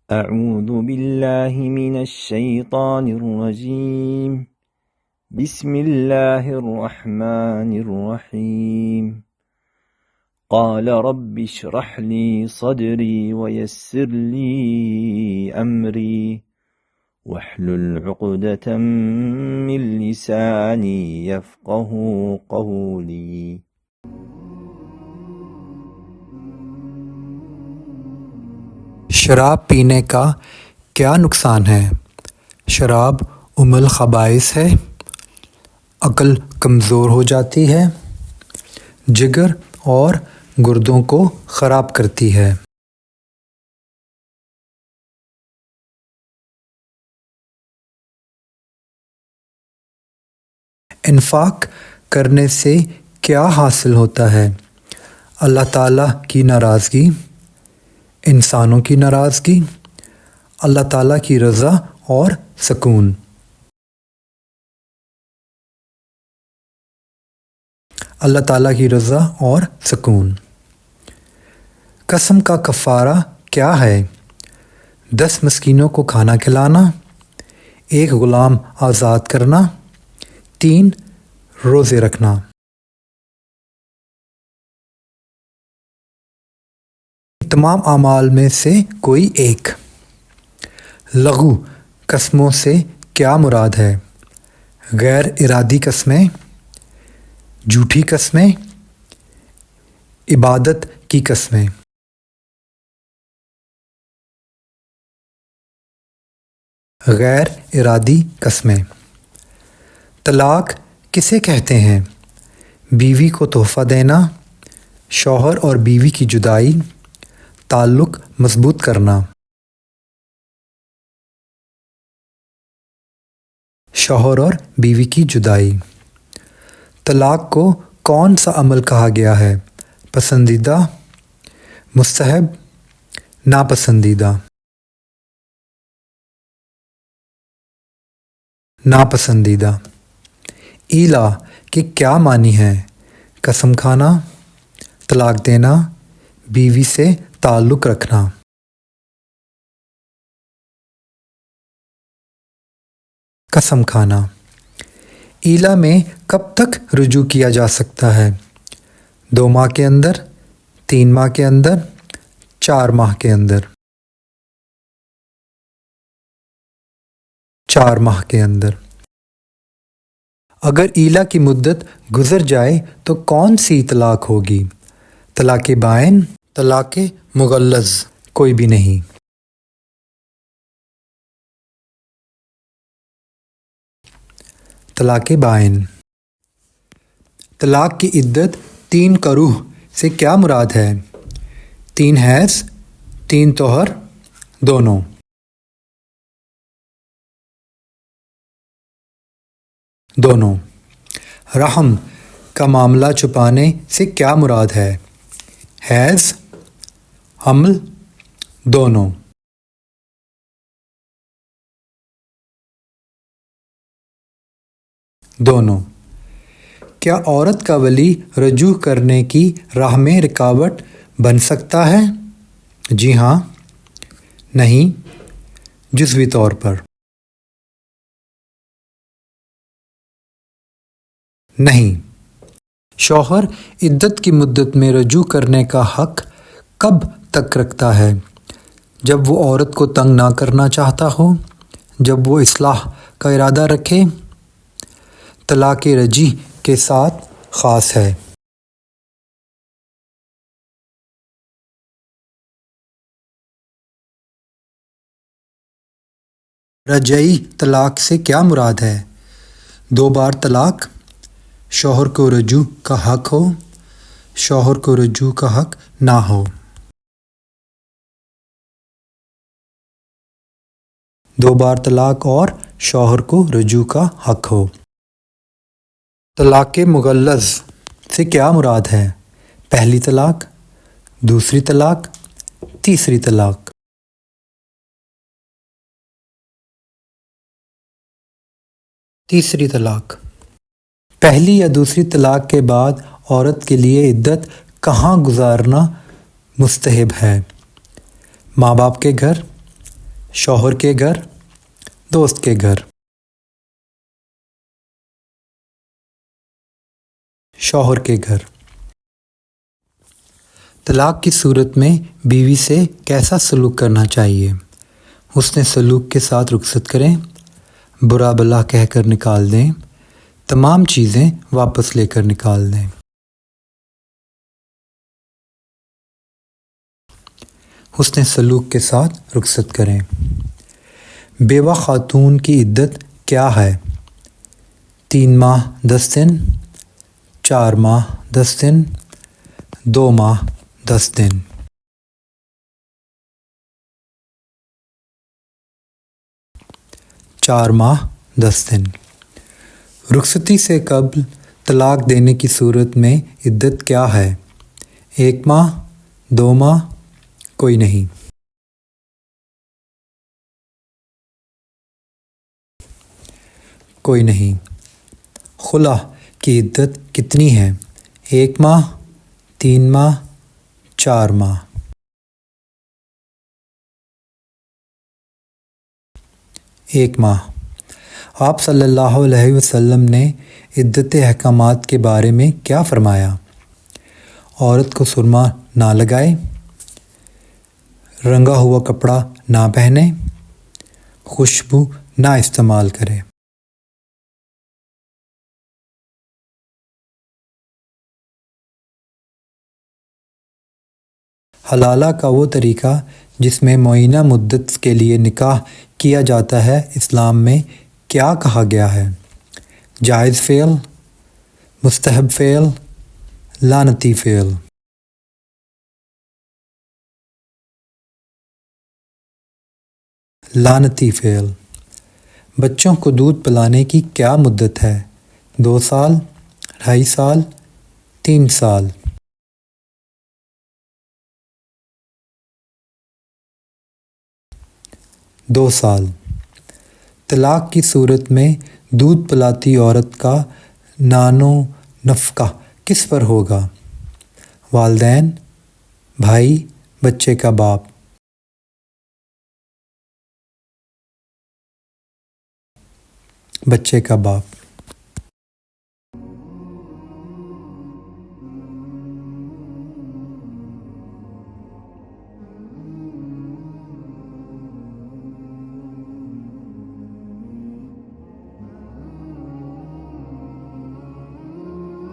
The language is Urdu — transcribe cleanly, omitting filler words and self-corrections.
أعوذ بالله من الشيطان الرجيم بسم الله الرحمن الرحيم قال رب اشرح لي صدري ويسر لي أمري واحلل عقدة من لساني يفقه قولي. شراب پینے کا کیا نقصان ہے؟ شراب ام الخبائث ہے، عقل کمزور ہو جاتی ہے، جگر اور گردوں کو خراب کرتی ہے۔ انفاق کرنے سے کیا حاصل ہوتا ہے؟ اللہ تعالیٰ کی ناراضگی، انسانوں کی ناراضگی، اللہ تعالیٰ کی رضا اور سکون۔ اللہ تعالیٰ کی رضا اور سکون۔ قسم کا کفارہ کیا ہے؟ 10 مسکینوں کو کھانا کھلانا، 1 غلام آزاد کرنا، 3 روزے رکھنا۔ تمام اعمال میں سے کوئی ایک۔ لغو قسموں سے کیا مراد ہے؟ غیر ارادی قسمیں، جھوٹی قسمیں، عبادت کی قسمیں۔ غیر ارادی قسمیں۔ طلاق کسے کہتے ہیں؟ بیوی کو تحفہ دینا، شوہر اور بیوی کی جدائی، تعلق مضبوط کرنا۔ شوہر اور بیوی کی جدائی۔ طلاق کو کون سا عمل کہا گیا ہے؟ پسندیدہ، مستحب، ناپسندیدہ۔ ناپسندیدہ۔ ایلا کے کیا معنی ہیں؟ قسم کھانا، طلاق دینا، بیوی سے تعلق رکھنا۔ قسم کھانا۔ ایلا میں کب تک رجوع کیا جا سکتا ہے؟ 2 ماہ کے اندر، 3 ماہ کے اندر، 4 ماہ کے اندر۔ 4 ماہ کے اندر۔ اگر ایلا کی مدت گزر جائے تو کون سی طلاق ہوگی؟ طلاق بائن، طلاق مغلظ، کوئی بھی نہیں۔ طلاق بائن۔ طلاق کی عدت 3 قروء سے کیا مراد ہے؟ 3 حیض، 3 طہر، دونوں۔ دونوں۔ رحم کا معاملہ چھپانے سے کیا مراد ہے؟ حیض، حمل، دونوں۔ دونوں۔ کیا عورت کا ولی رجوع کرنے کی راہ میں رکاوٹ بن سکتا ہے؟ جی ہاں، نہیں، جزوی طور پر۔ نہیں۔ شوہر عدت کی مدت میں رجوع کرنے کا حق کب تک رکھتا ہے؟ جب وہ عورت کو تنگ نہ کرنا چاہتا ہو، جب وہ اصلاح کا ارادہ رکھے۔ طلاق رجعی کے ساتھ خاص ہے۔ رجعی طلاق سے کیا مراد ہے؟ 2 بار طلاق، شوہر کو رجوع کا حق ہو، شوہر کو رجوع کا حق نہ ہو۔ 2 بار طلاق اور شوہر کو رجوع کا حق ہو۔ طلاق مغلظ سے کیا مراد ہے؟ پہلی طلاق، دوسری طلاق، تیسری طلاق۔ تیسری طلاق۔ پہلی یا دوسری طلاق کے بعد عورت کے لیے عدت کہاں گزارنا مستحب ہے؟ ماں باپ کے گھر، شوہر کے گھر، دوست کے گھر۔ شوہر کے گھر۔ طلاق کی صورت میں بیوی سے کیسا سلوک کرنا چاہیے؟ حسن سلوک کے ساتھ رخصت کریں، برا بلا کہہ کر نکال دیں، تمام چیزیں واپس لے کر نکال دیں۔ حسن سلوک کے ساتھ رخصت کریں۔ بیوہ خاتون کی عدت کیا ہے؟ 3 ماہ 10 دن، 4 ماہ 10 دن، 2 ماہ 10 دن۔ 4 ماہ 10 دن۔ رخصتی سے قبل طلاق دینے کی صورت میں عدت کیا ہے؟ 1 ماہ، 2 ماہ، کوئی نہیں۔ کوئی نہیں۔ خلا کی عدت کتنی ہے؟ 1 ماہ، 3 ماہ، 4 ماہ۔ 1 ماہ۔ آپ صلی اللہ علیہ وسلم نے عدت احکامات کے بارے میں کیا فرمایا؟ عورت کو سرما نہ لگائے، رنگا ہوا کپڑا نہ پہنے، خوشبو نہ استعمال کرے۔ حلالہ کا وہ طریقہ جس میں معینہ مدت کے لیے نکاح کیا جاتا ہے اسلام میں کیا کہا گیا ہے؟ جائز فعل، مستحب فعل، لعنتی فعل۔ لعنتی فعل۔ بچوں کو دودھ پلانے کی کیا مدت ہے؟ 2 سال، 2.5 سال، 3 سال۔ 2 سال۔ طلاق کی صورت میں دودھ پلاتی عورت کا نان و نفقہ کس پر ہوگا؟ والدین، بھائی، بچے کا باپ۔ بچے کا باپ۔